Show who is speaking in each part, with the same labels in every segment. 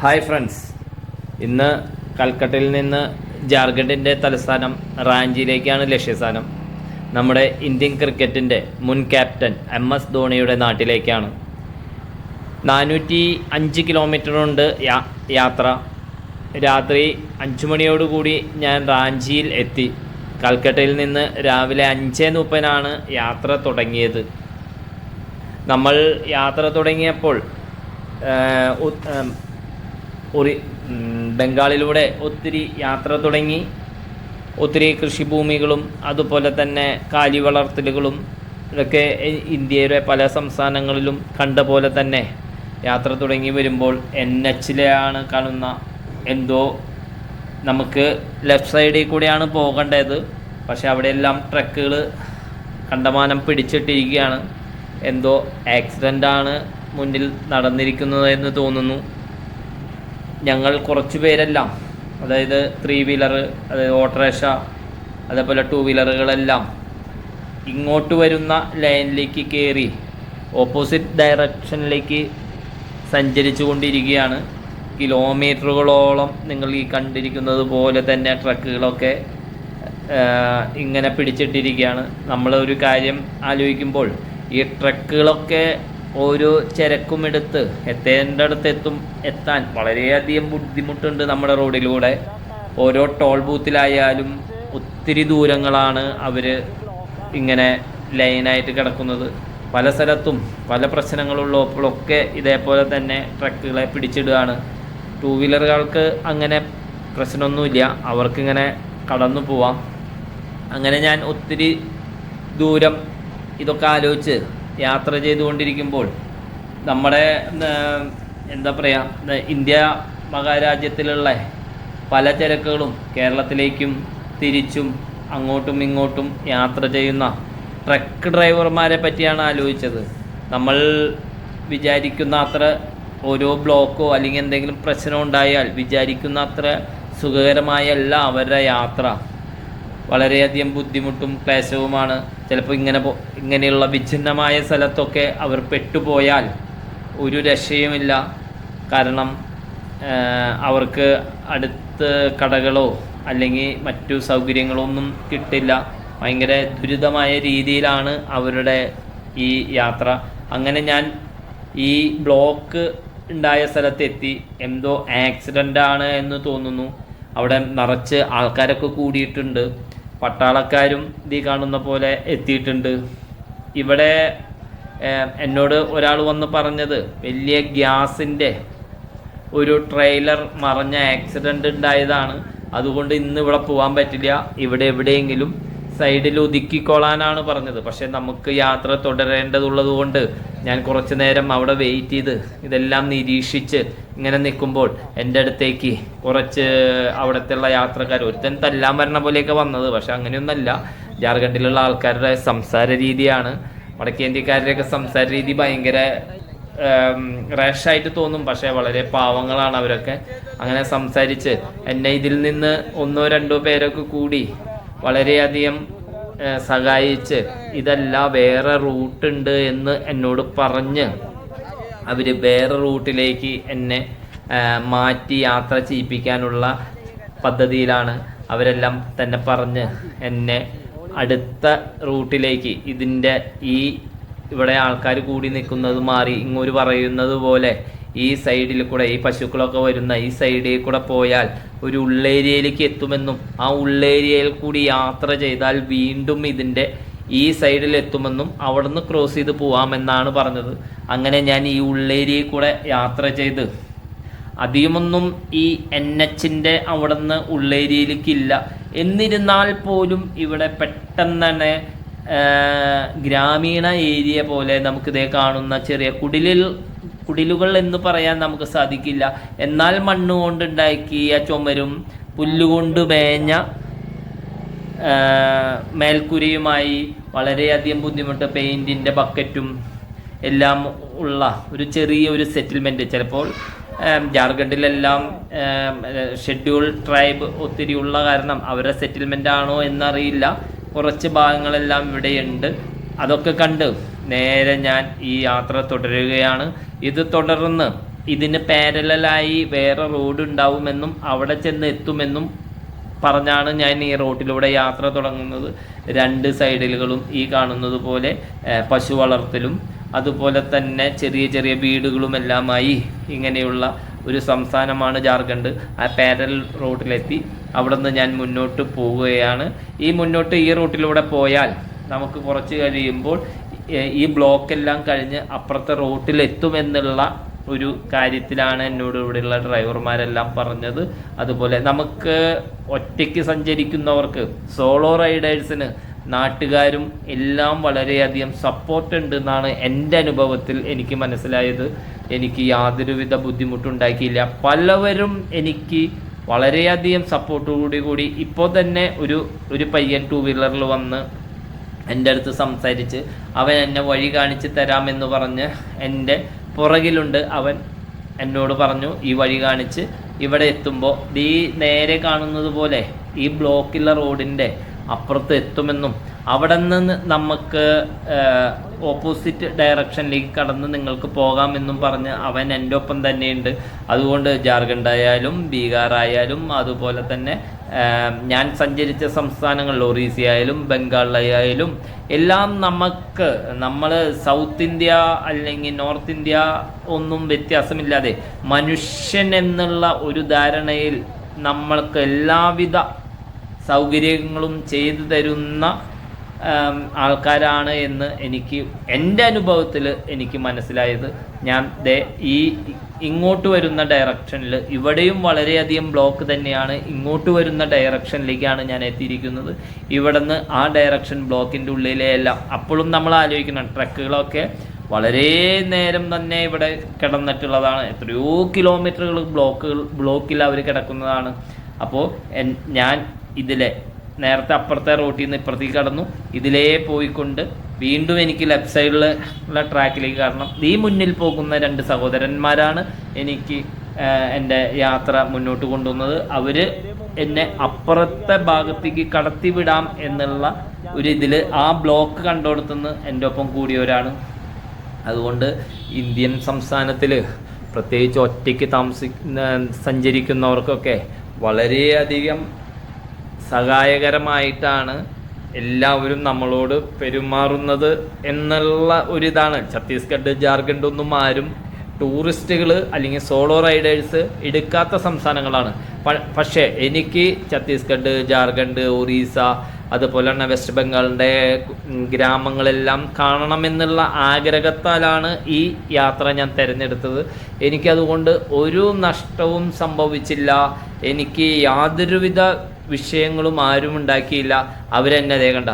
Speaker 1: Hi friends, ഇന്ന് കൽക്കട്ടയിൽ നിന്ന് ജാർഖണ്ഡിൻ്റെ തലസ്ഥാനം റാഞ്ചിയിലേക്കാണ് ലക്ഷ്യസ്ഥാനം. നമ്മുടെ ഇന്ത്യൻ ക്രിക്കറ്റിൻ്റെ മുൻ ക്യാപ്റ്റൻ MS ധോണിയുടെ നാട്ടിലേക്കാണ്. 405 കിലോമീറ്ററുണ്ട് യാത്ര. രാത്രി 5 മണിയോടുകൂടി ഞാൻ റാഞ്ചിയിൽ എത്തി. കൽക്കട്ടയിൽ നിന്ന് രാവിലെ 5:30 യാത്ര തുടങ്ങിയത്. നമ്മൾ യാത്ര തുടങ്ങിയപ്പോൾ ബംഗാളിലൂടെ ഒത്തിരി യാത്ര തുടങ്ങി. ഒത്തിരി കൃഷിഭൂമികളും അതുപോലെ തന്നെ കാലി വളർത്തലുകളും ഇതൊക്കെ ഇന്ത്യയുടെ പല സംസ്ഥാനങ്ങളിലും കണ്ട പോലെ തന്നെ യാത്ര തുടങ്ങി വരുമ്പോൾ NHലാണ് കാണുന്ന. എന്തോ നമുക്ക് ലെഫ്റ്റ് സൈഡിൽ കൂടെയാണ് പോകേണ്ടത്, പക്ഷെ അവിടെയെല്ലാം ട്രക്കുകൾ കണ്ടമാനം പിടിച്ചിട്ടിരിക്കുകയാണ്. എന്തോ ആക്സിഡൻ്റാണ് മുന്നിൽ നടന്നിരിക്കുന്നത് എന്ന് തോന്നുന്നു. ഞങ്ങൾ കുറച്ച് പേരെല്ലാം, അതായത് 3 വീലർ, അതായത് ഓട്ടോറിക്ഷ, അതേപോലെ 2 വീലറുകളെല്ലാം ഇങ്ങോട്ട് വരുന്ന ലൈനിലേക്ക് കയറി ഓപ്പോസിറ്റ് ഡയറക്ഷനിലേക്ക് സഞ്ചരിച്ചു കൊണ്ടിരിക്കുകയാണ്. കിലോമീറ്ററുകളോളം നിങ്ങൾ ഈ കണ്ടിരിക്കുന്നത് പോലെ തന്നെ ട്രക്കുകളൊക്കെ ഇങ്ങനെ പിടിച്ചിട്ടിരിക്കുകയാണ്. നമ്മളൊരു കാര്യം ആലോചിക്കുമ്പോൾ ഈ ട്രക്കുകളൊക്കെ ഓരോ ചരക്കുമെടുത്ത് എത്തേണ്ടടുത്ത് എത്താൻ വളരെയധികം ബുദ്ധിമുട്ടുണ്ട് നമ്മുടെ റോഡിലൂടെ. ഓരോ ടോൾ ബൂത്തിലായാലും ഒത്തിരി ദൂരങ്ങളാണ് അവർ ഇങ്ങനെ ലൈനായിട്ട് കിടക്കുന്നത്. പല സ്ഥലത്തും പല പ്രശ്നങ്ങളുള്ളപ്പോഴൊക്കെ ഇതേപോലെ തന്നെ ട്രക്കുകളെ പിടിച്ചിടുകയാണ്. 2 വീലറുകൾക്ക് അങ്ങനെ പ്രശ്നമൊന്നുമില്ല, അവർക്കിങ്ങനെ കടന്നു പോവാം. അങ്ങനെ ഞാൻ ഒത്തിരി ദൂരം ഇതൊക്കെ ആലോചിച്ച് യാത്ര ചെയ്തുകൊണ്ടിരിക്കുമ്പോൾ നമ്മുടെ എന്താ പറയുക, ഇന്ത്യ മഹാരാജ്യത്തിലുള്ള പല ചരക്കുകളും കേരളത്തിലേക്കും തിരിച്ചും അങ്ങോട്ടും ഇങ്ങോട്ടും യാത്ര ചെയ്യുന്ന ട്രക്ക് ഡ്രൈവർമാരെ പറ്റിയാണ് ആലോചിച്ചത്. നമ്മൾ വിചാരിക്കുന്ന അത്ര ഓരോ ബ്ലോക്കോ അല്ലെങ്കിൽ എന്തെങ്കിലും പ്രശ്നം ഉണ്ടായാൽ വിചാരിക്കുന്ന അത്ര സുഖകരമായല്ല അവരുടെ യാത്ര. വളരെയധികം ബുദ്ധിമുട്ടും ക്ലേശവുമാണ്. ചിലപ്പോൾ ഇങ്ങനെയുള്ള വിഛിന്നമായ സ്ഥലത്തൊക്കെ അവർ പെട്ടുപോയാൽ ഒരു രക്ഷയുമില്ല. കാരണം അവർക്ക് അടുത്ത് കടകളോ അല്ലെങ്കിൽ മറ്റു സൗകര്യങ്ങളോ ഒന്നും കിട്ടില്ല. ഭയങ്കര ദുരിതമായ രീതിയിലാണ് അവരുടെ ഈ യാത്ര. അങ്ങനെ ഞാൻ ഈ ബ്ലോക്ക് ഉണ്ടായ സ്ഥലത്തെത്തി. എന്തോ ആക്സിഡൻ്റാണ് എന്ന് തോന്നുന്നു. അവിടെ നിറച്ച് ആൾക്കാരൊക്കെ കൂടിയിട്ടുണ്ട്. പട്ടാളക്കാരും ഈ കാണുന്ന പോലെ എത്തിയിട്ടുണ്ട്. ഇവിടെ എന്നോട് ഒരാൾ വന്ന് പറഞ്ഞത് വലിയ ഗ്യാസിൻ്റെ ഒരു ട്രെയിലർ മറിഞ്ഞ ആക്സിഡൻ്റ് ഉണ്ടായതാണ്, അതുകൊണ്ട് ഇന്ന് ഇവിടെ പോകാൻ പറ്റില്ല, ഇവിടെ എവിടെയെങ്കിലും സൈഡിൽ ഒതുക്കിക്കൊള്ളാനാണ് പറഞ്ഞത്. പക്ഷേ നമുക്ക് യാത്ര തുടരേണ്ടതുള്ളത് കൊണ്ട് ഞാൻ കുറച്ച് നേരം അവിടെ വെയിറ്റ് ചെയ്ത് ഇതെല്ലാം നിരീക്ഷിച്ച് ഇങ്ങനെ നിൽക്കുമ്പോൾ എൻ്റെ അടുത്തേക്ക് കുറച്ച് അവിടുത്തെ യാത്രക്കാർ, ഒരുത്തൻ തല്ലാൻ വരണ പോലെയൊക്കെ വന്നത്, പക്ഷെ അങ്ങനെയൊന്നല്ല. ജാർഖണ്ഡിലുള്ള ആൾക്കാരുടെ സംസാര രീതിയാണ്, വടക്കേന്ത്യക്കാരുടെയൊക്കെ സംസാര രീതി ഭയങ്കര റാഷായിട്ട് തോന്നും, പക്ഷേ വളരെ പാവങ്ങളാണ് അവരൊക്കെ. അങ്ങനെ സംസാരിച്ച് എന്നെ ഇതിൽ നിന്ന് 1-2 പേരൊക്കെ കൂടി വളരെയധികം സഹായിച്ച് ഇതല്ല വേറെ റൂട്ടുണ്ട് എന്ന് എന്നോട് പറഞ്ഞ് അവർ വേറെ റൂട്ടിലേക്ക് എന്നെ മാറ്റി യാത്ര ചെയ്യിപ്പിക്കാനുള്ള പദ്ധതിയിലാണ്. അവരെല്ലാം തന്നെ പറഞ്ഞ് എന്നെ അടുത്ത റൂട്ടിലേക്ക്, ഇതിൻ്റെ ഇവിടെ ആൾക്കാർ കൂടി നിൽക്കുന്നത് മാറി ഇങ്ങോട്ട് പറയുന്നത് പോലെ ഈ സൈഡിൽ കൂടെ, ഈ പശുക്കളൊക്കെ വരുന്ന ഈ സൈഡിൽ കൂടെ പോയാൽ ഒരു ഉള്ളേരിയയിലേക്ക് എത്തുമെന്നും ആ ഉള്ളേരിയയിൽ കൂടി യാത്ര ചെയ്താൽ വീണ്ടും ഇതിൻ്റെ ഈ സൈഡിൽ എത്തുമെന്നും അവിടെ നിന്ന് ക്രോസ് ചെയ്ത് പോവാമെന്നാണ് പറഞ്ഞത്. അങ്ങനെ ഞാൻ ഈ ഉള്ളേരിയയിൽ കൂടെ യാത്ര ചെയ്ത് അധികമൊന്നും ഈ NHൻ്റെ അവിടെ നിന്ന് ഉള്ളേരിയയിലേക്കില്ല. എന്നിരുന്നാൽ പോലും ഇവിടെ പെട്ടെന്ന് തന്നെ ഗ്രാമീണ ഏരിയ പോലെ നമുക്കിതേ കാണുന്ന ചെറിയ കുടിലുകൾ എന്ന് പറയാൻ നമുക്ക് സാധിക്കില്ല. എന്നാൽ മണ്ണ് കൊണ്ടുണ്ടാക്കിയ ചുമരും പുല്ലുകൊണ്ട് മേഞ്ഞ മേൽക്കുരയുമായി വളരെയധികം ബുദ്ധിമുട്ട്, പെയിൻറ്റിൻ്റെ ബക്കറ്റും എല്ലാം ഉള്ള ഒരു ചെറിയൊരു സെറ്റിൽമെൻറ്റ്. ചിലപ്പോൾ ജാർഖണ്ഡിലെല്ലാം ഷെഡ്യൂൾ ട്രൈബ് ഒത്തിരി ഉള്ള കാരണം അവരുടെ സെറ്റിൽമെൻ്റ് ആണോ എന്നറിയില്ല. കുറച്ച് ഭാഗങ്ങളെല്ലാം ഇവിടെയുണ്ട്. അതൊക്കെ കണ്ട് നേരെ ഞാൻ ഈ യാത്ര തുടരുകയാണ്. ഇത് തുടർന്ന് ഇതിന് പാരലായി വേറെ റോഡ് ഉണ്ടാവുമെന്നും അവിടെ ചെന്ന് എത്തുമെന്നും പറഞ്ഞാണ് ഞാൻ ഈ റോട്ടിലൂടെ യാത്ര തുടങ്ങുന്നത്. രണ്ട് സൈഡിലുകളും ഈ കാണുന്നത് പോലെ പശു വളർത്തലും അതുപോലെ തന്നെ ചെറിയ ചെറിയ വീടുകളുമെല്ലാമായി ഇങ്ങനെയുള്ള ഒരു സംസ്ഥാനമാണ് ജാർഖണ്ഡ്. ആ പാരൽ റോഡിലെത്തി അവിടെ നിന്ന് ഞാൻ മുന്നോട്ട് പോവുകയാണ്. ഈ റൂട്ടിലൂടെ പോയാൽ നമുക്ക് കുറച്ച് കഴിയുമ്പോൾ ഈ ബ്ലോക്കെല്ലാം കഴിഞ്ഞ് അപ്പുറത്തെ റോട്ടിലെത്തുമെന്നുള്ള ഒരു കാര്യത്തിലാണ് എന്നോട് ഇവിടെയുള്ള ഡ്രൈവർമാരെല്ലാം പറഞ്ഞത്. അതുപോലെ നമുക്ക് ഒറ്റയ്ക്ക് സഞ്ചരിക്കുന്നവർക്ക്, സോളോ റൈഡേഴ്സിന് നാട്ടുകാരും എല്ലാം വളരെയധികം സപ്പോർട്ട് ഉണ്ട് എന്നാണ് എൻ്റെ അനുഭവത്തിൽ എനിക്ക് മനസ്സിലായത്. എനിക്ക് യാതൊരുവിധ ബുദ്ധിമുട്ടുണ്ടാക്കിയില്ല. പലവരും എനിക്ക് വളരെയധികം സപ്പോർട്ടോടുകൂടി ഇപ്പോൾ തന്നെ ഒരു പയ്യൻ 2 വീലറിൽ വന്ന് എൻ്റെ അടുത്ത് സംസാരിച്ച് അവൻ എന്നെ വഴി കാണിച്ച് തരാമെന്ന് പറഞ്ഞ് എൻ്റെ പുറകിലുണ്ട്. അവൻ എന്നോട് പറഞ്ഞു ഈ വഴി കാണിച്ച് ഇവിടെ എത്തുമ്പോൾ ഈ നേരെ കാണുന്നത് പോലെ ഈ ബ്ലോക്കുള്ള റോഡിൻ്റെ അപ്പുറത്ത് എത്തുമെന്നും അവിടെ നിന്ന് നമുക്ക് ഓപ്പോസിറ്റ് ഡയറക്ഷനിലേക്ക് കടന്ന് നിങ്ങൾക്ക് പോകാമെന്നും പറഞ്ഞ് അവൻ എൻ്റെ ഒപ്പം തന്നെയുണ്ട്. അതുകൊണ്ട് ജാർഖണ്ഡ് ആയാലും ബീഹാർ ആയാലും അതുപോലെ തന്നെ ഞാൻ സഞ്ചരിച്ച സംസ്ഥാനങ്ങൾ ഒറീസ ആയാലും ബംഗാളിലായാലും എല്ലാം നമ്മൾ സൗത്ത് ഇന്ത്യ അല്ലെങ്കിൽ നോർത്ത് ഇന്ത്യ ഒന്നും വ്യത്യാസമില്ലാതെ മനുഷ്യൻ എന്നുള്ള ഒരു ധാരണയിൽ നമ്മൾക്ക് എല്ലാവിധ സൗകര്യങ്ങളും ചെയ്തു തരുന്ന ആൾക്കാരാണ് എന്ന് എൻ്റെ അനുഭവത്തിൽ എനിക്ക് മനസ്സിലായത്. ഞാൻ ഇങ്ങോട്ട് വരുന്ന ഡയറക്ഷനിൽ ഇവിടെയും വളരെയധികം ബ്ലോക്ക് തന്നെയാണ്. ഇങ്ങോട്ട് വരുന്ന ഡയറക്ഷനിലേക്കാണ് ഞാൻ എത്തിയിരിക്കുന്നത്. ഇവിടെ നിന്ന് ആ ഡയറക്ഷൻ ബ്ലോക്കിൻ്റെ ഉള്ളിലെ എല്ലാം അപ്പോഴും നമ്മൾ ആലോചിക്കണം, ട്രക്കുകളൊക്കെ വളരെ നേരം തന്നെ ഇവിടെ കിടന്നിട്ടുള്ളതാണ്. എത്രയോ കിലോമീറ്ററുകൾ ബ്ലോക്കിൽ അവർ കിടക്കുന്നതാണ്. അപ്പോൾ ഞാൻ നേരത്തെ അപ്പുറത്തെ റോട്ടിൽ നിന്ന് ഇപ്പുറത്തേക്ക് കടന്നു, ഇതിലേ പോയിക്കൊണ്ട് വീണ്ടും എനിക്ക് ലെഫ്റ്റ് സൈഡിലുള്ള ട്രാക്കിലേക്ക് കാരണം ഈ മുന്നിൽ പോകുന്ന 2 സഹോദരന്മാരാണ് എനിക്ക് എൻ്റെ യാത്ര മുന്നോട്ട് കൊണ്ടുവന്നത്. അവർ എന്നെ അപ്പുറത്തെ ഭാഗത്തേക്ക് കടത്തിവിടാം എന്നുള്ള ഇതിൽ ആ ബ്ലോക്ക് കണ്ടുകൊടുത്തുനിന്ന് എൻ്റെ ഒപ്പം കൂടിയവരാണ്. അതുകൊണ്ട് ഇന്ത്യൻ സംസ്ഥാനത്തിൽ പ്രത്യേകിച്ച് ഒറ്റയ്ക്ക് സഞ്ചരിക്കുന്നവർക്കൊക്കെ വളരെയധികം സഹായകരമായിട്ടാണ് എല്ലാവരും നമ്മളോട് പെരുമാറുന്നത് എന്നുള്ള ഒരിതാണ്. ഛത്തീസ്ഗഡ് ജാർഖണ്ഡ് ഒന്നും ആരും ടൂറിസ്റ്റുകൾ അല്ലെങ്കിൽ സോളോ റൈഡേഴ്സ് എടുക്കാത്ത സംസ്ഥാനങ്ങളാണ്. പക്ഷേ എനിക്ക് ഛത്തീസ്ഗഡ്, ജാർഖണ്ഡ്, ഒറീസ അതുപോലെ തന്നെ വെസ്റ്റ് ബംഗാളിൻ്റെ ഗ്രാമങ്ങളെല്ലാം കാണണമെന്നുള്ള ആഗ്രഹത്താലാണ് ഈ യാത്ര ഞാൻ തിരഞ്ഞെടുത്തത്. എനിക്കതുകൊണ്ട് ഒരു നഷ്ടവും സംഭവിച്ചില്ല. എനിക്ക് യാതൊരുവിധ വിഷയങ്ങളും ആരും ഉണ്ടാക്കിയില്ല. അവരെന്നെ കണ്ട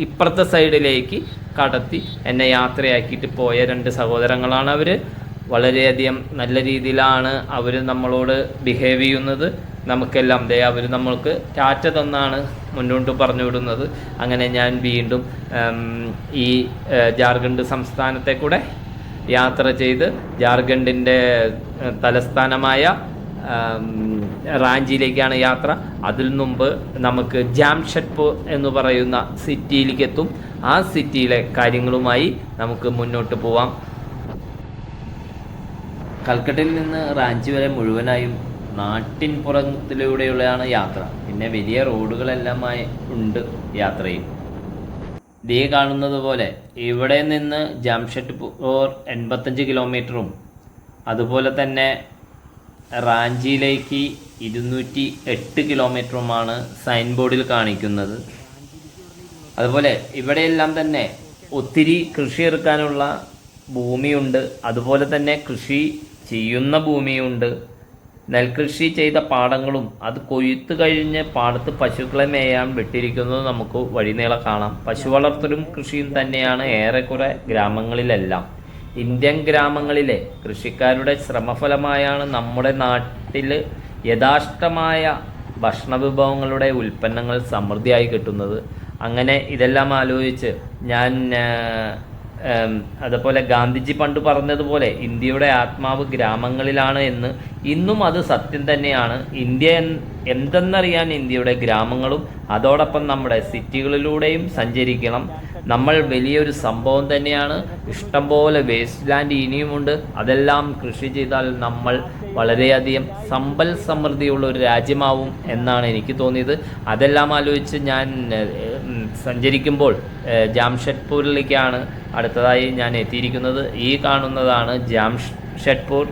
Speaker 1: ഇപ്പുറത്തെ സൈഡിലേക്ക് കടത്തി എന്നെ യാത്രയാക്കിയിട്ട് പോയ 2 സഹോദരങ്ങളാണ് അവർ. വളരെയധികം നല്ല രീതിയിലാണ് അവർ നമ്മളോട് ബിഹേവ് ചെയ്യുന്നത്. നമുക്കെല്ലാം അവർ നമ്മൾക്ക് ടാറ്റ തന്നാണ് മുന്നോട്ട് പറഞ്ഞു വിടുന്നത്. അങ്ങനെ ഞാൻ വീണ്ടും ഈ ജാർഖണ്ഡ് സംസ്ഥാനത്തെ കൂടെ യാത്ര ചെയ്ത് ജാർഖണ്ഡിൻ്റെ തലസ്ഥാനമായ റാഞ്ചിയിലേക്കാണ് യാത്ര. അതിൽ മുമ്പ് നമുക്ക് ജാംഷഡ്പൂർ എന്ന് പറയുന്ന സിറ്റിയിലേക്ക് എത്തും. ആ സിറ്റിയിലെ കാര്യങ്ങളുമായി നമുക്ക് മുന്നോട്ട് പോവാം. കൽക്കട്ടയിൽ നിന്ന് റാഞ്ചി വരെ മുഴുവനായും നാട്ടിൻ പുറത്തിലൂടെയുള്ളതാണ് യാത്ര. പിന്നെ വലിയ റോഡുകളെല്ലാമായി ഉണ്ട് യാത്രയും. ദേ കാണുന്നത് പോലെ ഇവിടെ നിന്ന് ജാംഷഡ്പൂർ 85 കിലോമീറ്ററും അതുപോലെ തന്നെ റാഞ്ചിയിലേക്ക് 208 കിലോമീറ്ററുമാണ് സൈൻ ബോർഡിൽ കാണിക്കുന്നത്. അതുപോലെ ഇവിടെയെല്ലാം തന്നെ ഒത്തിരി കൃഷി ഇറക്കാനുള്ള ഭൂമിയുണ്ട്. അതുപോലെ തന്നെ കൃഷി ചെയ്യുന്ന ഭൂമിയുണ്ട്. നെൽകൃഷി ചെയ്ത പാടങ്ങളും അത് കൊയ്ത്ത് കഴിഞ്ഞ് പാടത്ത് പശുക്കളെ മേയാൻ വിട്ടിരിക്കുന്നത് നമുക്ക് വഴിനീളെ കാണാം. പശു വളർത്തലും കൃഷിയും തന്നെയാണ് ഏറെക്കുറെ ഗ്രാമങ്ങളിലെല്ലാം. ഇന്ത്യൻ ഗ്രാമങ്ങളിലെ കൃഷിക്കാരുടെ ശ്രമഫലമായാണ് നമ്മുടെ നാട്ടിൽ യഥാർത്ഥമായ ഭക്ഷണവിഭവങ്ങളുടെ ഉൽപ്പന്നങ്ങൾ സമൃദ്ധിയായി കിട്ടുന്നത്. അങ്ങനെ ഇതെല്ലാം ആലോചിച്ച് ഞാൻ അതുപോലെ ഗാന്ധിജി പണ്ട് പറഞ്ഞതുപോലെ ഇന്ത്യയുടെ ആത്മാവ് ഗ്രാമങ്ങളിലാണ് എന്ന് ഇന്നും അത് സത്യം തന്നെയാണ്. ഇന്ത്യ എന്തെന്നറിയാൻ ഇന്ത്യയുടെ ഗ്രാമങ്ങളും അതോടൊപ്പം നമ്മുടെ സിറ്റികളിലൂടെയും സഞ്ചരിക്കണം. നമ്മൾ വലിയൊരു സംഭവം തന്നെയാണ്. ഇഷ്ടംപോലെ വേസ്റ്റ് ലാൻഡ് ഇനിയുമുണ്ട്. അതെല്ലാം കൃഷി ചെയ്താൽ നമ്മൾ വളരെയധികം സമ്പൽ സമൃദ്ധിയുള്ള ഒരു രാജ്യമാവും എന്നാണ് എനിക്ക് തോന്നിയത്. അതെല്ലാം ആലോചിച്ച് ഞാൻ സഞ്ചരിക്കുമ്പോൾ ജാംഷഡ്പൂരിലേക്കാണ് അടുത്തതായി ഞാൻ എത്തിയിരിക്കുന്നത്. ഈ കാണുന്നതാണ് ജാംഷഡ്പൂർ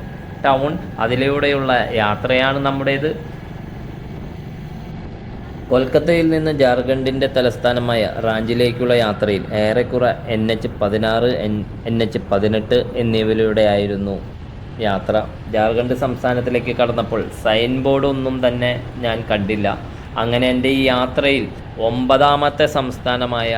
Speaker 1: ടൗൺ. അതിലൂടെയുള്ള യാത്രയാണ് നമ്മുടേത്. കൊൽക്കത്തയിൽ നിന്ന് ജാർഖണ്ഡിൻ്റെ തലസ്ഥാനമായ റാഞ്ചിയിലേക്കുള്ള യാത്രയിൽ ഏറെക്കുറെ NH16, NH18 എന്നിവയിലൂടെയായിരുന്നു യാത്ര. ജാർഖണ്ഡ് സംസ്ഥാനത്തിലേക്ക് കടന്നപ്പോൾ സൈൻ ബോർഡ് ഒന്നും തന്നെ ഞാൻ കണ്ടില്ല. അങ്ങനെ എൻ്റെ ഈ യാത്രയിൽ 9ാമത്തെ സംസ്ഥാനമായ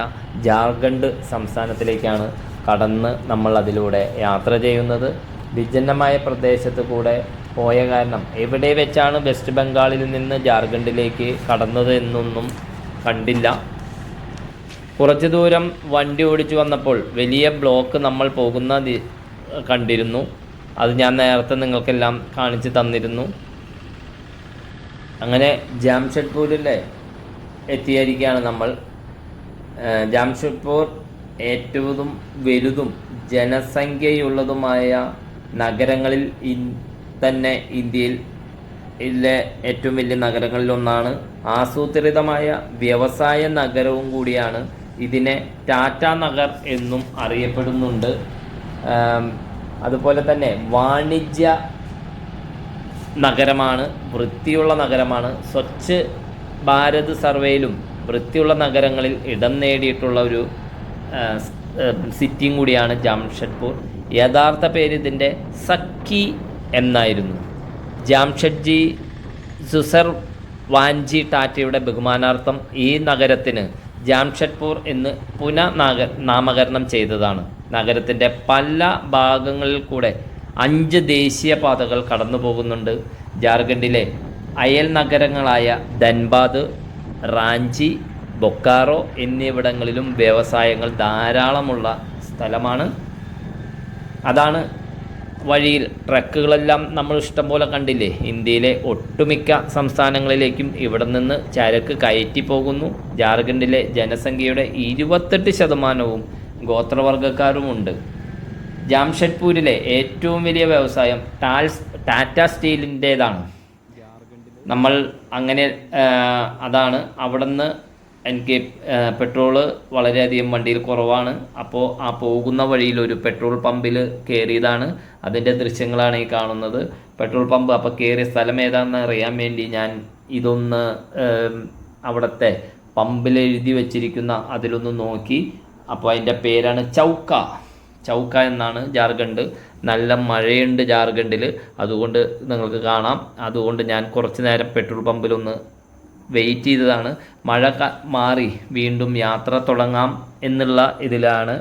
Speaker 1: ജാർഖണ്ഡ് സംസ്ഥാനത്തിലേക്കാണ് കടന്ന് നമ്മൾ അതിലൂടെ യാത്ര ചെയ്യുന്നത്. വിജനമായ പ്രദേശത്ത് കൂടെ പോയ കാരണം എവിടെ വെച്ചാണ് വെസ്റ്റ് ബംഗാളിൽ നിന്ന് ജാർഖണ്ഡിലേക്ക് കടന്നത് എന്നൊന്നും കണ്ടില്ല. കുറച്ച് ദൂരം വണ്ടി ഓടിച്ചു വന്നപ്പോൾ വലിയ ബ്ലോക്ക് നമ്മൾ പോകുന്ന കണ്ടിരുന്നു. അത് ഞാൻ നേരത്തെ നിങ്ങൾക്കെല്ലാം കാണിച്ചു തന്നിരുന്നു. അങ്ങനെ ജാംഷഡ്പൂരിലെ എത്തിയിരിക്കുകയാണ് നമ്മൾ. ജാംഷഡ്പൂർ ഏറ്റവും വലുതും ജനസംഖ്യയുള്ളതുമായ നഗരങ്ങളിൽ തന്നെ ഇന്ത്യയിലെ ഏറ്റവും വലിയ നഗരങ്ങളിലൊന്നാണ്. ആസൂത്രിതമായ വ്യവസായ നഗരവും കൂടിയാണ്. ഇതിനെ ടാറ്റ നഗർ എന്നും അറിയപ്പെടുന്നുണ്ട്. അതുപോലെ തന്നെ വാണിജ്യ നഗരമാണ്, വൃത്തിയുള്ള നഗരമാണ്. സ്വച്ഛ് ഭാരത് സർവേയിലും വൃത്തിയുള്ള നഗരങ്ങളിൽ ഇടം നേടിയിട്ടുള്ള ഒരു സിറ്റിയും കൂടിയാണ് ജാംഷഡ്പൂർ. യഥാർത്ഥ പേര് ഇതിൻ്റെ സക്കി എന്നായിരുന്നു. ജാംഷഡ്ജി സുസർ വാൻജി ടാറ്റയുടെ ബഹുമാനാർത്ഥം ഈ നഗരത്തിന് ജാംഷഡ്പൂർ എന്ന് നാമകരണം ചെയ്തതാണ്. നഗരത്തിൻ്റെ പല ഭാഗങ്ങളിൽ കൂടെ 5 ദേശീയപാതകൾ കടന്നു പോകുന്നുണ്ട്. ജാർഖണ്ഡിലെ അയൽ നഗരങ്ങളായ ധൻബാദ്, റാഞ്ചി, ബൊക്കാറോ എന്നിവിടങ്ങളിലും വ്യവസായങ്ങൾ ധാരാളമുള്ള സ്ഥലമാണ്. അതാണ് വഴിയിൽ ട്രക്കുകളെല്ലാം നമ്മൾ ഇഷ്ടം പോലെ കണ്ടില്ലേ. ഇന്ത്യയിലെ ഒട്ടുമിക്ക സംസ്ഥാനങ്ങളിലേക്കും ഇവിടെ നിന്ന് ചരക്ക് കയറ്റി പോകുന്നു. ജാർഖണ്ഡിലെ ജനസംഖ്യയുടെ 28% ഗോത്രവർഗ്ഗക്കാരുമുണ്ട്. ജാംഷഡ്പൂരിലെ ഏറ്റവും വലിയ വ്യവസായം ടാറ്റ സ്റ്റീലിൻ്റേതാണ്. നമ്മൾ അങ്ങനെ അതാണ് അവിടുന്ന് എനിക്ക് പെട്രോള് വളരെയധികം വണ്ടിയിൽ കുറവാണ്. അപ്പോൾ ആ പോകുന്ന വഴിയിൽ ഒരു പെട്രോൾ പമ്പിൽ കയറിയതാണ്. അതിൻ്റെ ദൃശ്യങ്ങളാണ് ഈ കാണുന്നത്. Petrol pump. അപ്പോൾ കയറിയ സ്ഥലം ഏതാണെന്ന് അറിയാൻ വേണ്ടി ഞാൻ ഇതൊന്ന് അവിടുത്തെ പമ്പിൽ എഴുതി വച്ചിരിക്കുന്ന അതിലൊന്ന് നോക്കി. അപ്പോൾ അതിൻ്റെ പേരാണ് ചൗക്ക എന്നാണ്. ജാർഖണ്ഡ് നല്ല മഴയുണ്ട് ജാർഖണ്ഡിൽ, അതുകൊണ്ട് നിങ്ങൾക്ക് കാണാം. അതുകൊണ്ട് ഞാൻ കുറച്ച് നേരം പെട്രോൾ പമ്പിലൊന്ന് വെയിറ്റ് ചെയ്തതാണ്. മഴ മാറി വീണ്ടും യാത്ര തുടങ്ങാം എന്നുള്ള ഇതിലാണ്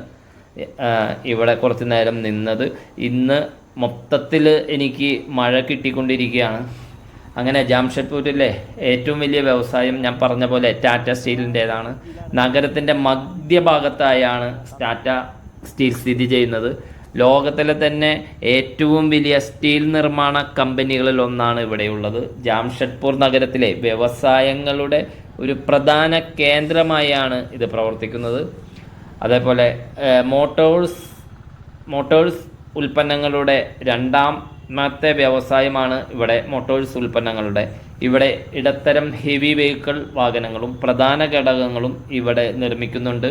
Speaker 1: ഇവിടെ കുറച്ച് നേരം നിന്നത്. ഇന്ന് മൊത്തത്തിൽ എനിക്ക് മഴ കിട്ടിക്കൊണ്ടിരിക്കുകയാണ്. അങ്ങനെ ജാംഷഡ്പൂരിലെ ഏറ്റവും വലിയ വ്യവസായം ഞാൻ പറഞ്ഞ പോലെ ടാറ്റ സ്റ്റീലിൻ്റേതാണ്. നഗരത്തിൻ്റെ മധ്യഭാഗത്തായാണ് ടാറ്റ സ്റ്റീൽ സ്ഥിതി ചെയ്യുന്നത്. ലോകത്തിലെ തന്നെ ഏറ്റവും വലിയ സ്റ്റീൽ നിർമ്മാണ കമ്പനികളിൽ ഒന്നാണ് ഇവിടെയുള്ളത്. ജാംഷഡ്പൂർ നഗരത്തിലെ വ്യവസായങ്ങളുടെ ഒരു പ്രധാന കേന്ദ്രമായാണ് ഇത് പ്രവർത്തിക്കുന്നത്. അതേപോലെ മോട്ടോഴ്സ് ഉൽപ്പന്നങ്ങളുടെ രണ്ടാമത്തെ വ്യവസായമാണ് ഇവിടെ മോട്ടോഴ്സ് ഉൽപ്പന്നങ്ങളുടെ. ഇവിടെ ഇടത്തരം ഹെവി വെഹിക്കിൾ വാഹനങ്ങളും പ്രധാന ഘടകങ്ങളും ഇവിടെ നിർമ്മിക്കുന്നുണ്ട്.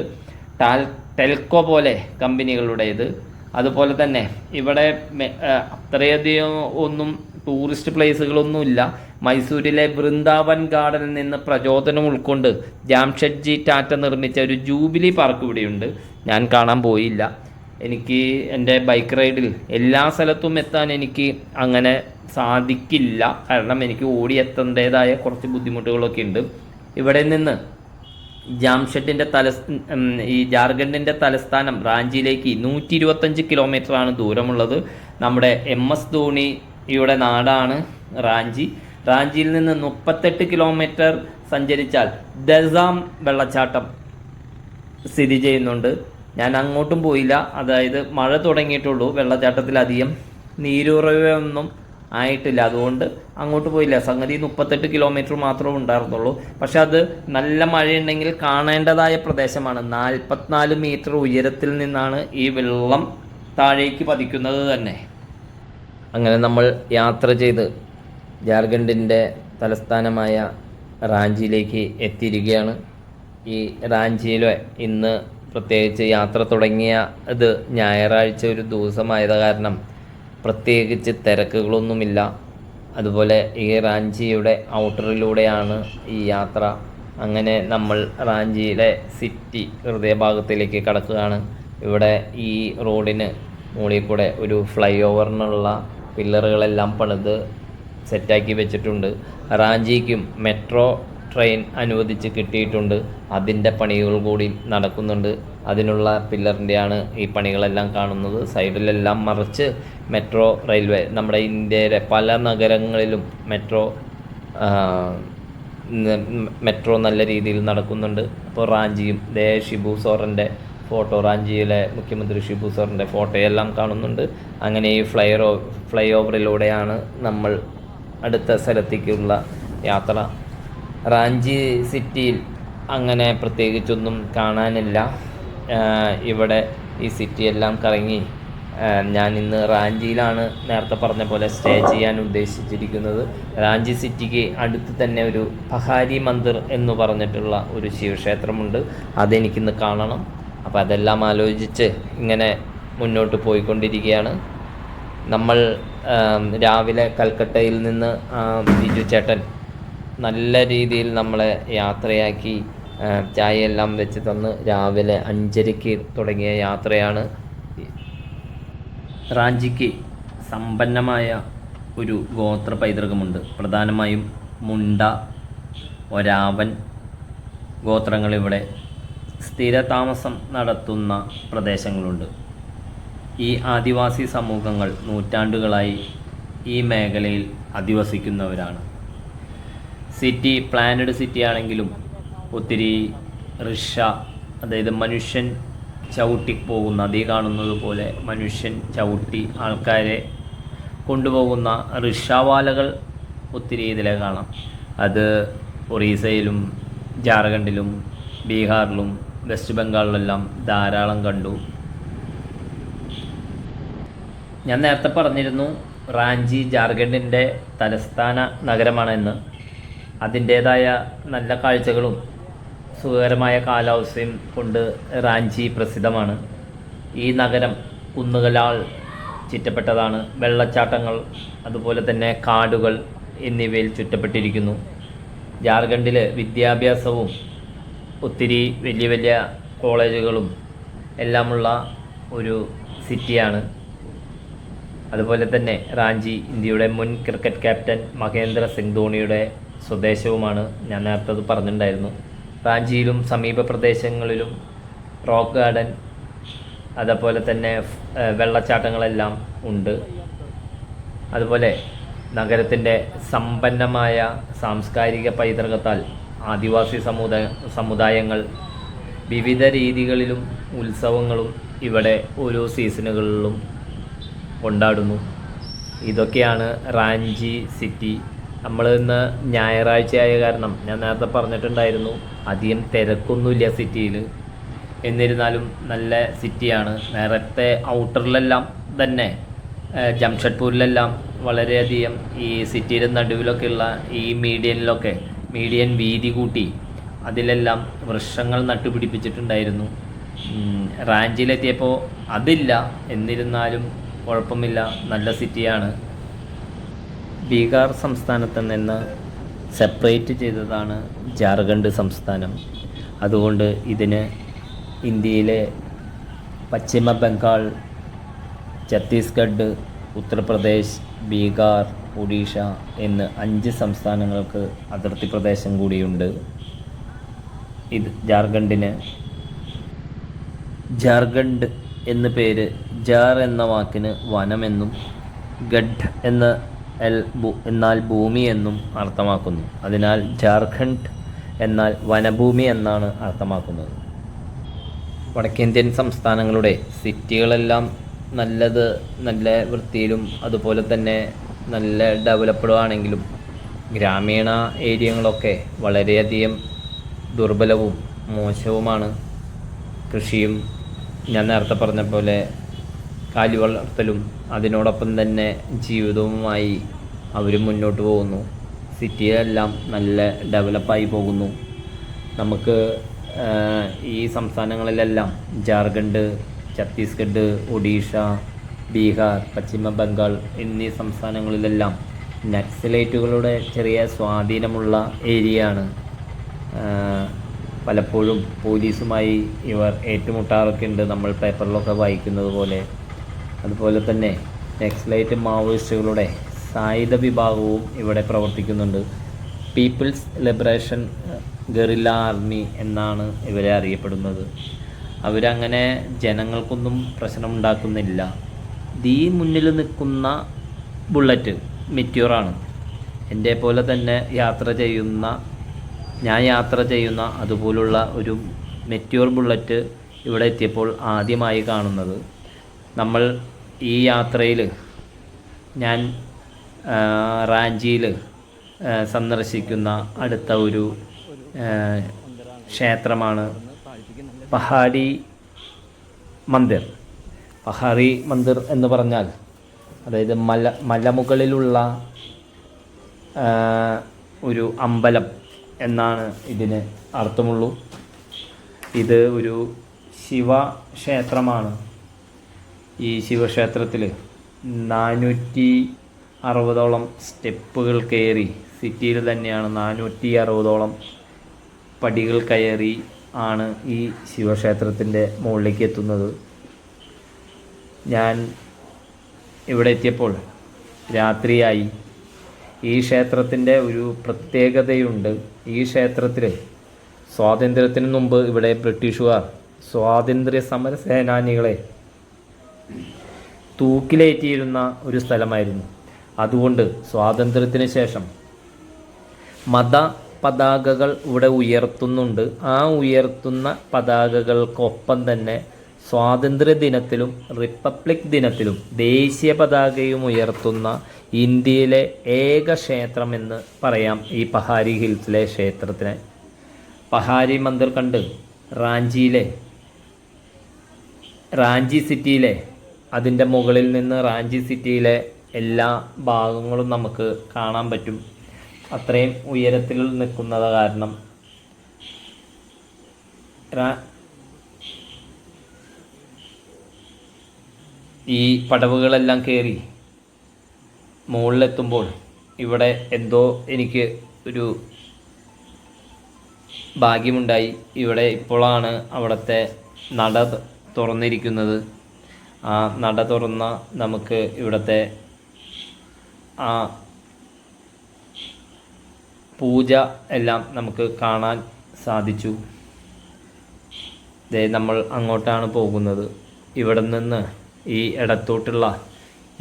Speaker 1: ടെൽക്കോ പോലെ കമ്പനികളുടേത്. അതുപോലെ തന്നെ ഇവിടെ അത്രയധികം ഒന്നും ടൂറിസ്റ്റ് പ്ലേസുകളൊന്നുമില്ല. മൈസൂരിലെ വൃന്ദാവൻ ഗാർഡനിൽ നിന്ന് പ്രചോദനം ഉൾക്കൊണ്ട് ജാംഷഡ്ജി ടാറ്റ നിർമ്മിച്ച ഒരു ജൂബിലി പാർക്ക് ഇവിടെയുണ്ട്. ഞാൻ കാണാൻ പോയില്ല. എനിക്ക് എൻ്റെ ബൈക്ക് റൈഡിൽ എല്ലാ സ്ഥലത്തും എത്താൻ എനിക്ക് അങ്ങനെ സാധിക്കില്ല. കാരണം എനിക്ക് ഓടിയെത്തേണ്ടതായ കുറച്ച് ബുദ്ധിമുട്ടുകളൊക്കെ ഉണ്ട്. ഇവിടെ നിന്ന് ഈ ജാർഖണ്ഡിൻ്റെ തലസ്ഥാനം റാഞ്ചിയിലേക്ക് 125 കിലോമീറ്ററാണ് ദൂരമുള്ളത്. നമ്മുടെ MS ധോണിയുടെ നാടാണ് റാഞ്ചി. റാഞ്ചിയിൽ നിന്ന് 38 കിലോമീറ്റർ സഞ്ചരിച്ചാൽ ദസാം വെള്ളച്ചാട്ടം സ്ഥിതി ചെയ്യുന്നുണ്ട്. ഞാൻ അങ്ങോട്ടും പോയില്ല. അതായത് മഴ തുടങ്ങിയിട്ടുള്ളൂ. വെള്ളച്ചാട്ടത്തിലധികം നീരുറവയൊന്നും ആയിട്ടില്ല. അതുകൊണ്ട് അങ്ങോട്ട് പോയില്ല. സംഗതി 38 കിലോമീറ്റർ മാത്രമേ ഉണ്ടായിരുന്നുള്ളൂ. പക്ഷെ അത് നല്ല മഴയുണ്ടെങ്കിൽ കാണേണ്ടതായ പ്രദേശമാണ്. 44 മീറ്റർ ഉയരത്തിൽ നിന്നാണ് ഈ വെള്ളം താഴേക്ക് പതിക്കുന്നത് തന്നെ. അങ്ങനെ നമ്മൾ യാത്ര ചെയ്ത് ജാർഖണ്ഡിൻ്റെ തലസ്ഥാനമായ റാഞ്ചിയിലേക്ക് എത്തിയിരിക്കുകയാണ്. ഈ റാഞ്ചിയിലെ ഇന്ന് പ്രത്യേകിച്ച് യാത്ര തുടങ്ങിയ ഇത് ഞായറാഴ്ച ഒരു ദിവസമായത് കാരണം പ്രത്യേകിച്ച് തിരക്കുകളൊന്നുമില്ല. അതുപോലെ ഈ റാഞ്ചിയുടെ ഔട്ടറിലൂടെയാണ് ഈ യാത്ര. അങ്ങനെ നമ്മൾ റാഞ്ചിയിലെ സിറ്റി ഹൃദയഭാഗത്തിലേക്ക് കടക്കുകയാണ്. ഇവിടെ ഈ റോഡിന് മുകളിൽ കൂടെ ഒരു ഫ്ലൈ ഓവറിനുള്ള പില്ലറുകളെല്ലാം പണിത് സെറ്റാക്കി വെച്ചിട്ടുണ്ട്. റാഞ്ചിക്കും മെട്രോ ട്രെയിൻ അനുവദിച്ച് കിട്ടിയിട്ടുണ്ട്. അതിൻ്റെ പണികൾ കൂടി നടക്കുന്നുണ്ട്. അതിനുള്ള പില്ലറിൻ്റെയാണ് ഈ പണികളെല്ലാം കാണുന്നത്. സൈഡിലെല്ലാം മറിച്ച് മെട്രോ റെയിൽവേ, നമ്മുടെ ഇന്ത്യയിലെ പല നഗരങ്ങളിലും മെട്രോ നല്ല രീതിയിൽ നടക്കുന്നുണ്ട്. അപ്പോൾ റാഞ്ചിയും ഷിബു സോറൻ്റെ ഫോട്ടോ, റാഞ്ചിയിലെ മുഖ്യമന്ത്രി ഷിബു സോറൻ്റെ ഫോട്ടോയെല്ലാം കാണുന്നുണ്ട്. അങ്ങനെ ഈ ഫ്ലൈ ഓവറിലൂടെയാണ് നമ്മൾ അടുത്ത സ്ഥലത്തേക്കുള്ള യാത്ര. റാഞ്ചി സിറ്റിയിൽ അങ്ങനെ പ്രത്യേകിച്ചൊന്നും കാണാനില്ല. ഇവിടെ ഈ സിറ്റിയെല്ലാം കറങ്ങി ഞാൻ ഇന്ന് റാഞ്ചിയിലാണ് നേരത്തെ പറഞ്ഞ പോലെ സ്റ്റേ ചെയ്യാൻ ഉദ്ദേശിച്ചിരിക്കുന്നത്. റാഞ്ചി സിറ്റിക്ക് അടുത്ത് തന്നെ ഒരു പഹാരി മന്ദിർ എന്ന് പറഞ്ഞിട്ടുള്ള ഒരു ശിവക്ഷേത്രമുണ്ട്. അതെനിക്കിന്ന് കാണണം. അപ്പോൾ അതെല്ലാം ആലോചിച്ച് ഇങ്ങനെ മുന്നോട്ട് പോയിക്കൊണ്ടിരിക്കുകയാണ്. നമ്മൾ രാവിലെ കൽക്കട്ടയിൽ നിന്ന് ബിജു ചേട്ടൻ നല്ല രീതിയിൽ നമ്മളെ യാത്രയാക്കി ചായയെല്ലാം വെച്ച് തന്ന് രാവിലെ 5:30 തുടങ്ങിയ യാത്രയാണ്. റാഞ്ചിക്ക് സമ്പന്നമായ ഒരു ഗോത്ര പൈതൃകമുണ്ട്. പ്രധാനമായും മുണ്ട, ഒരാവൻ ഗോത്രങ്ങളിവിടെ സ്ഥിരതാമസം നടത്തുന്ന പ്രദേശങ്ങളുണ്ട്. ഈ ആദിവാസി സമൂഹങ്ങൾ നൂറ്റാണ്ടുകളായി ഈ മേഖലയിൽ അധിവസിക്കുന്നവരാണ്. സിറ്റി പ്ലാനഡ് സിറ്റി ആണെങ്കിലും ഒത്തിരി റിക്ഷ, അതായത് മനുഷ്യൻ ചവിട്ടി പോകുന്ന, അതേ കാണുന്നത് പോലെ മനുഷ്യൻ ചവിട്ടി ആൾക്കാരെ കൊണ്ടുപോകുന്ന റിക്ഷാവാലകൾ ഒത്തിരി ഇതിലെ കാണാം. അത് ഒറീസയിലും ജാർഖണ്ഡിലും ബീഹാറിലും വെസ്റ്റ് ബംഗാളിലെല്ലാം ധാരാളം കണ്ടു. ഞാൻ നേരത്തെ പറഞ്ഞിരുന്നു റാഞ്ചി ജാർഖണ്ഡിൻ്റെ തലസ്ഥാന നഗരമാണെന്ന്. അതിൻ്റേതായ നല്ല കാഴ്ചകളും സുഖകരമായ കാലാവസ്ഥയും കൊണ്ട് റാഞ്ചി പ്രസിദ്ധമാണ്. ഈ നഗരം കുന്നുകളാൽ ചുറ്റപ്പെട്ടതാണ്. വെള്ളച്ചാട്ടങ്ങൾ, അതുപോലെ തന്നെ കാടുകൾ എന്നിവയിൽ ചുറ്റപ്പെട്ടിരിക്കുന്നു. ജാർഖണ്ഡിൽ വിദ്യാഭ്യാസവും ഒത്തിരി വലിയ വലിയ കോളേജുകളും എല്ലാമുള്ള ഒരു സിറ്റിയാണ്. അതുപോലെ തന്നെ റാഞ്ചി ഇന്ത്യയുടെ മുൻ ക്രിക്കറ്റ് ക്യാപ്റ്റൻ മഹേന്ദ്ര സിംഗ് ധോണിയുടെ സ്വദേശവുമാണ്. ഞാൻ നേരത്തെ അത് പറഞ്ഞിട്ടുണ്ടായിരുന്നു. റാഞ്ചിയിലും സമീപ പ്രദേശങ്ങളിലും റോക്ക് ഗാർഡൻ, അതുപോലെ തന്നെ വെള്ളച്ചാട്ടങ്ങളെല്ലാം ഉണ്ട്. അതുപോലെ നഗരത്തിൻ്റെ സമ്പന്നമായ സാംസ്കാരിക പൈതൃകത്താൽ ആദിവാസി സമുദായങ്ങൾ വിവിധ രീതികളിലും ഉത്സവങ്ങളും ഇവിടെ ഓരോ സീസണുകളിലും കൊണ്ടാടുന്നു. ഇതൊക്കെയാണ് റാഞ്ചി സിറ്റി. നമ്മൾ ഇന്ന് ഞായറാഴ്ചയായ കാരണം ഞാൻ നേരത്തെ പറഞ്ഞിട്ടുണ്ടായിരുന്നു അധികം തിരക്കൊന്നുമില്ല സിറ്റിയിൽ. എന്നിരുന്നാലും നല്ല സിറ്റിയാണ്. നേരത്തെ ഔട്ടറിലെല്ലാം തന്നെ ജംഷഡ്പൂരിലെല്ലാം വളരെയധികം ഈ സിറ്റിയുടെ നടുവിലൊക്കെയുള്ള ഈ മീഡിയൻ വീതി കൂട്ടി അതിലെല്ലാം വൃക്ഷങ്ങൾ നട്ടുപിടിപ്പിച്ചിട്ടുണ്ടായിരുന്നു. റാഞ്ചിയിലെത്തിയപ്പോൾ അതില്ല. എന്നിരുന്നാലും കുഴപ്പമില്ല, നല്ല സിറ്റിയാണ്. ബീഹാർ സംസ്ഥാനത്ത് നിന്ന് സെപ്പറേറ്റ് ചെയ്തതാണ് ജാർഖണ്ഡ് സംസ്ഥാനം. അതുകൊണ്ട് ഇതിന് ഇന്ത്യയിലെ പശ്ചിമ ബംഗാൾ, ഛത്തീസ്ഗഡ്, ഉത്തർപ്രദേശ്, ബീഹാർ, ഒഡീഷ എന്ന് 5 സംസ്ഥാനങ്ങൾക്ക് അതിർത്തി പ്രദേശം കൂടിയുണ്ട്. ഇത് ജാർഖണ്ഡ് എന്ന പേര് ജാർ എന്ന വാക്കിന് വനമെന്നും ഗഡ് എന്നാൽ ഭൂമി എന്നും അർത്ഥമാക്കുന്നു. അതിനാൽ ജാർഖണ്ഡ് എന്നാൽ വനഭൂമി എന്നാണ് അർത്ഥമാക്കുന്നത്. വടക്കേന്ത്യൻ സംസ്ഥാനങ്ങളുടെ സിറ്റികളെല്ലാം നല്ല വൃത്തിയിലും അതുപോലെ തന്നെ നല്ല ഡെവലപ്ഡ് ആണെങ്കിലും ഗ്രാമീണ ഏരിയകളൊക്കെ വളരെയധികം ദുർബലവും മോശവുമാണ്. കൃഷിയും ഞാൻ നേരത്തെ പറഞ്ഞ പോലെ കാലി വളർത്തലും അതിനോടൊപ്പം തന്നെ ജീവിതവുമായി അവർ മുന്നോട്ട് പോകുന്നു. സിറ്റിയിലെല്ലാം നല്ല ഡെവലപ്പായി പോകുന്നു. നമുക്ക് ഈ സംസ്ഥാനങ്ങളിലെല്ലാം ജാർഖണ്ഡ്, ഛത്തീസ്ഗഡ്, ഒഡീഷ, ബീഹാർ, പശ്ചിമ ബംഗാൾ എന്നീ സംസ്ഥാനങ്ങളിലെല്ലാം നക്സലൈറ്റുകളുടെ ചെറിയ സ്വാധീനമുള്ള ഏരിയയാണ്. പലപ്പോഴും പോലീസുമായി ഇവർ ഏറ്റുമുട്ടാറൊക്കെ ഉണ്ട്, നമ്മൾ പേപ്പറിലൊക്കെ വായിക്കുന്നത് പോലെ. അതുപോലെ തന്നെ നക്സലൈറ്റ് മാവോയിസ്റ്റുകളുടെ സായുധ വിഭാഗവും ഇവിടെ പ്രവർത്തിക്കുന്നുണ്ട്. പീപ്പിൾസ് ലിബറേഷൻ ഗറില്ല ആർമി എന്നാണ് ഇവരെ അറിയപ്പെടുന്നത്. അവരങ്ങനെ ജനങ്ങൾക്കൊന്നും പ്രശ്നമുണ്ടാക്കുന്നില്ല. ഈ മുന്നിൽ നിൽക്കുന്ന ബുള്ളറ്റ് മെറ്റ്യൂറാണ്. എൻ്റെ പോലെ തന്നെ ഞാൻ യാത്ര ചെയ്യുന്ന അതുപോലുള്ള ഒരു മെറ്റ്യൂർ ബുള്ളറ്റ് ഇവിടെ എത്തിയപ്പോൾ ആദ്യമായി കാണുന്നത്. നമ്മൾ ഈ യാത്രയിൽ ഞാൻ റാഞ്ചിയിൽ സന്ദർശിക്കുന്ന അടുത്ത ഒരു ക്ഷേത്രമാണ് പഹാരി മന്ദിർ. പഹാരി മന്ദിർ എന്ന് പറഞ്ഞാൽ അതായത് മലമുകളിലുള്ള ഒരു അമ്പലം എന്നാണ് ഇതിന് അർത്ഥമുള്ളൂ. ഇത് ഒരു ശിവക്ഷേത്രമാണ്. ഈ ശിവക്ഷേത്രത്തിൽ 460ഓളം സ്റ്റെപ്പുകൾ കയറി, സിറ്റിയിൽ തന്നെയാണ് 460ഓളം പടികൾ കയറി ആണ് ഈ ശിവക്ഷേത്രത്തിൻ്റെ മുകളിലേക്ക് എത്തുന്നത്. ഞാൻ ഇവിടെ എത്തിയപ്പോൾ രാത്രിയായി. ഈ ക്ഷേത്രത്തിൻ്റെ ഒരു പ്രത്യേകതയുണ്ട്. ഈ ക്ഷേത്രത്തിൽ സ്വാതന്ത്ര്യത്തിന് മുമ്പ് ഇവിടെ ബ്രിട്ടീഷുകാർ സ്വാതന്ത്ര്യ സമര സേനാനികളെ തൂക്കിലേറ്റിയിരുന്ന ഒരു സ്ഥലമായിരുന്നു. അതുകൊണ്ട് സ്വാതന്ത്ര്യത്തിന് ശേഷം മത പതാകകൾ ഇവിടെ ഉയർത്തുന്നുണ്ട്. ആ ഉയർത്തുന്ന പതാകകൾക്കൊപ്പം തന്നെ സ്വാതന്ത്ര്യ ദിനത്തിലും റിപ്പബ്ലിക് ദിനത്തിലും ദേശീയ പതാകയും ഉയർത്തുന്ന ഇന്ത്യയിലെ ഏക ക്ഷേത്രമെന്ന് പറയാം ഈ പഹാരി ഹിൽസിലെ ക്ഷേത്രത്തിനെ. പഹാരി മന്ദിർ കണ്ട് റാഞ്ചി സിറ്റിയിലെ അതിൻ്റെ മുകളിൽ നിന്ന് റാഞ്ചി സിറ്റിയിലെ എല്ലാ ഭാഗങ്ങളും നമുക്ക് കാണാൻ പറ്റും. അത്രയും ഉയരത്തിൽ നിൽക്കുന്നത് കാരണം ഈ പടവുകളെല്ലാം കയറി മുകളിലെത്തുമ്പോൾ ഇവിടെ എന്തോ എനിക്ക് ഒരു ഭാഗ്യമുണ്ടായി. ഇവിടെ ഇപ്പോഴാണ് അവിടുത്തെ നട തുറന്നിരിക്കുന്നത്. ആ നട തുറന്ന നമുക്ക് ഇവിടുത്തെ ആ പൂജ എല്ലാം നമുക്ക് കാണാൻ സാധിച്ചു. നമ്മൾ അങ്ങോട്ടാണ് പോകുന്നത്. ഇവിടെ നിന്ന് ഈ ഇടത്തോട്ടുള്ള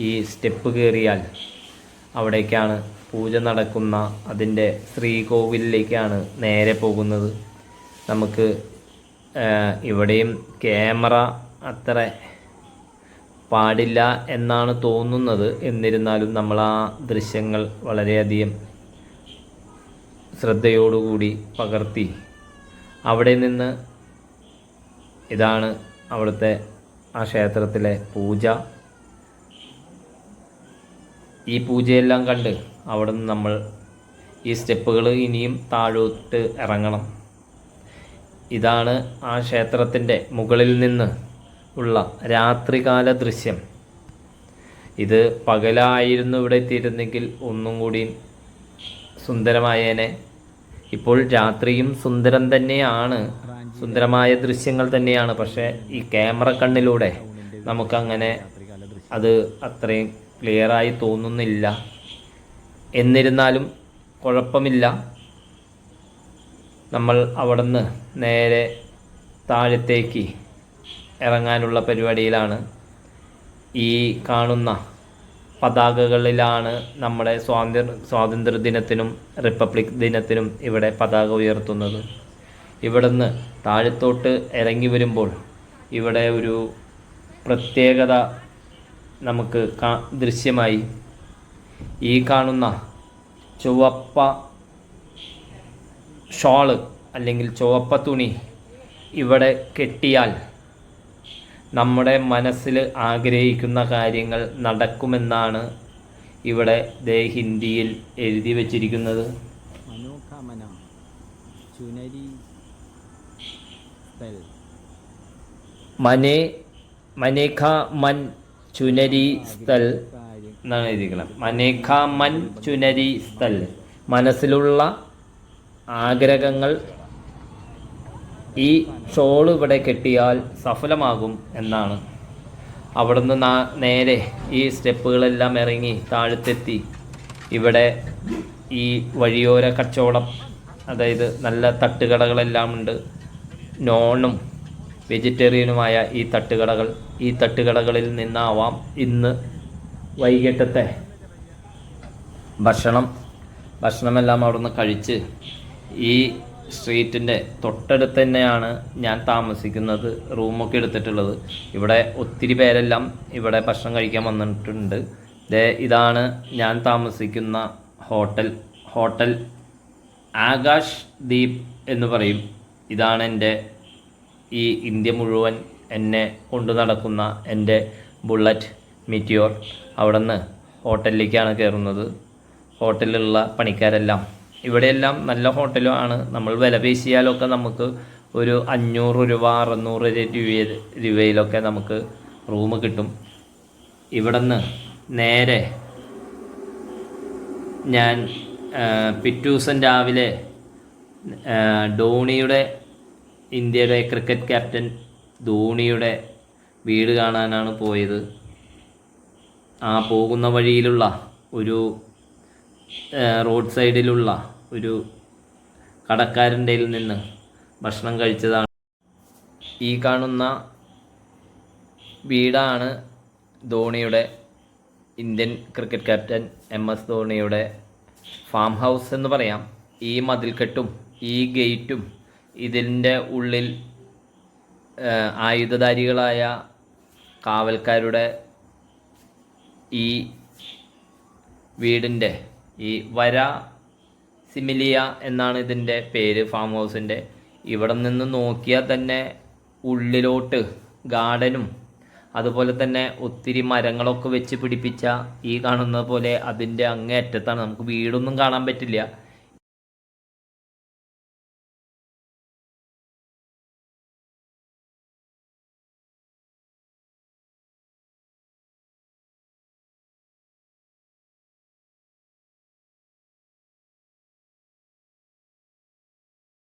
Speaker 1: ഈ സ്റ്റെപ്പ് കയറിയാൽ അവിടേക്കാണ് പൂജ നടക്കുന്ന അതിൻ്റെ ശ്രീകോവിലിലേക്കാണ് നേരെ പോകുന്നത്. നമുക്ക് ഇവിടെയും ക്യാമറ അത്ര പാടില്ല എന്നാണ് തോന്നുന്നത്. എന്നിരുന്നാലും നമ്മൾ ആ ദൃശ്യങ്ങൾ വളരെയധികം ശ്രദ്ധയോടുകൂടി പകർത്തി. അവിടെ നിന്ന് ഇതാണ് അവിടുത്തെ ആ ക്ഷേത്രത്തിലെ പൂജ. ഈ പൂജയെല്ലാം കണ്ട് അവിടെ നിന്ന് നമ്മൾ ഈ സ്റ്റെപ്പുകൾ ഇനിയും താഴോട്ട് ഇറങ്ങണം. ഇതാണ് ആ ക്ഷേത്രത്തിൻ്റെ മുകളിൽ നിന്ന് ഉള്ള രാത്രികാല ദൃശ്യം. ഇത് പകലായിരുന്നു ഇവിടെ എത്തിയിരുന്നെങ്കിൽ ഒന്നും കൂടി സുന്ദരമായേനെ. ഇപ്പോൾ രാത്രിയും സുന്ദരം തന്നെയാണ്, സുന്ദരമായ ദൃശ്യങ്ങൾ തന്നെയാണ്. പക്ഷേ ഈ ക്യാമറ കണ്ണിലൂടെ നമുക്കങ്ങനെ അത് അത്രയും ക്ലിയറായി തോന്നുന്നില്ല. എന്നിരുന്നാലും കുഴപ്പമില്ല. നമ്മൾ അവിടെ നിന്ന് നേരെ താഴത്തേക്ക് ഇറങ്ങാനുള്ള പരിപാടിയിലാണ്. ഈ കാണുന്ന പതാകകളിലാണ് നമ്മുടെ സ്വാതന്ത്ര്യ ദിനത്തിനും റിപ്പബ്ലിക് ദിനത്തിനും ഇവിടെ പതാക ഉയർത്തുന്നത്. ഇവിടെ നിന്ന് താഴത്തോട്ട് ഇറങ്ങി വരുമ്പോൾ ഇവിടെ ഒരു പ്രത്യേകത നമുക്ക് ദൃശ്യമായി. ഈ കാണുന്ന ചുവപ്പ ഷോള് അല്ലെങ്കിൽ ചുവപ്പ തുണി ഇവിടെ കെട്ടിയാൽ നമ്മുടെ മനസ്സിൽ ആഗ്രഹിക്കുന്ന കാര്യങ്ങൾ നടക്കുമെന്നാണ് ഇവിടെ ഹിന്ദിയിൽ എഴുതി വച്ചിരിക്കുന്നത്. മനേഖ മൻ ചുനരി സ്ഥൽ എന്നാണ് എഴുതിയിരിക്കുന്നത്. മനേഖ മൻ ചുനരി സ്ഥൽ, മനസ്സിലുള്ള ആഗ്രഹങ്ങൾ ഈ ഷോൾ ഇവിടെ കെട്ടിയാൽ സഫലമാകും എന്നാണ്. അവിടുന്ന് നേരെ ഈ സ്റ്റെപ്പുകളെല്ലാം ഇറങ്ങി താഴത്തെത്തി ഇവിടെ ഈ വഴിയോര കച്ചവടം, അതായത് നല്ല തട്ടുകടകളെല്ലാം ഉണ്ട്. നോണും വെജിറ്റേറിയനുമായ ഈ തട്ടുകടകളിൽ നിന്നാവാം ഇന്ന് വൈകിട്ടത്തെ ഭക്ഷണമെല്ലാം അവിടുന്ന് കഴിച്ച് ഈ സ്ട്രീറ്റിൻ്റെ തൊട്ടടുത്ത് തന്നെയാണ് ഞാൻ താമസിക്കുന്നത്, റൂമൊക്കെ എടുത്തിട്ടുള്ളത്. ഇവിടെ ഒത്തിരി പേരെല്ലാം ഇവിടെ ഭക്ഷണം കഴിക്കാൻ വന്നിട്ടുണ്ട്. ഇതാണ് ഞാൻ താമസിക്കുന്ന ഹോട്ടൽ ആകാശ് ദീപ് എന്ന് പറയും. ഇതാണ് എൻ്റെ ഈ ഇന്ത്യ മുഴുവൻ എന്നെ കൊണ്ടു നടക്കുന്ന എൻ്റെ ബുള്ളറ്റ് മീറ്റിയോർ. അവിടെ നിന്ന് ഹോട്ടലിലേക്കാണ് കയറുന്നത്. ഹോട്ടലിലുള്ള പണിക്കാരെല്ലാം ഇവിടെയെല്ലാം നല്ല ഹോട്ടലുമാണ്. നമ്മൾ വില പേശിയാലൊക്കെ നമുക്ക് ഒരു 500 രൂപ 600 രൂപയിലൊക്കെ നമുക്ക് റൂം കിട്ടും. ഇവിടെ നിന്ന് നേരെ ഞാൻ പിറ്റേ ദിവസം രാവിലെ ധോണിയുടെ, ഇന്ത്യയുടെ ക്രിക്കറ്റ് ക്യാപ്റ്റൻ ധോണിയുടെ വീട് കാണാനാണ് പോയത്. ആ പോകുന്ന വഴിയിലുള്ള ഒരു റോഡ് സൈഡിലുള്ള ഒരു കടക്കാരൻ്റെ നിന്ന് ഭക്ഷണം കഴിച്ചതാണ്. ഈ കാണുന്ന വീടാണ് ധോണിയുടെ, ഇന്ത്യൻ ക്രിക്കറ്റ് ക്യാപ്റ്റൻ MS ധോണിയുടെ ഫാം ഹൗസ് എന്ന് പറയാം. ഈ മതിൽക്കെട്ടും ഈ ഗേറ്റും ഇതിൻ്റെ ഉള്ളിൽ ആയുധധാരികളായ കാവൽക്കാരുടെ ഈ വീടിൻ്റെ ഈ വര സിമിലിയ എന്നാണ് ഇതിൻ്റെ പേര്, ഫാം ഹൗസിൻ്റെ. ഇവിടെ നിന്ന് നോക്കിയാൽ തന്നെ ഉള്ളിലോട്ട് ഗാർഡനും അതുപോലെ തന്നെ ഒത്തിരി മരങ്ങളൊക്കെ വെച്ച് പിടിപ്പിച്ച ഈ കാണുന്ന പോലെ അതിൻ്റെ അങ്ങേ അറ്റത്താണ്. നമുക്ക് വീടൊന്നും കാണാൻ പറ്റില്ല.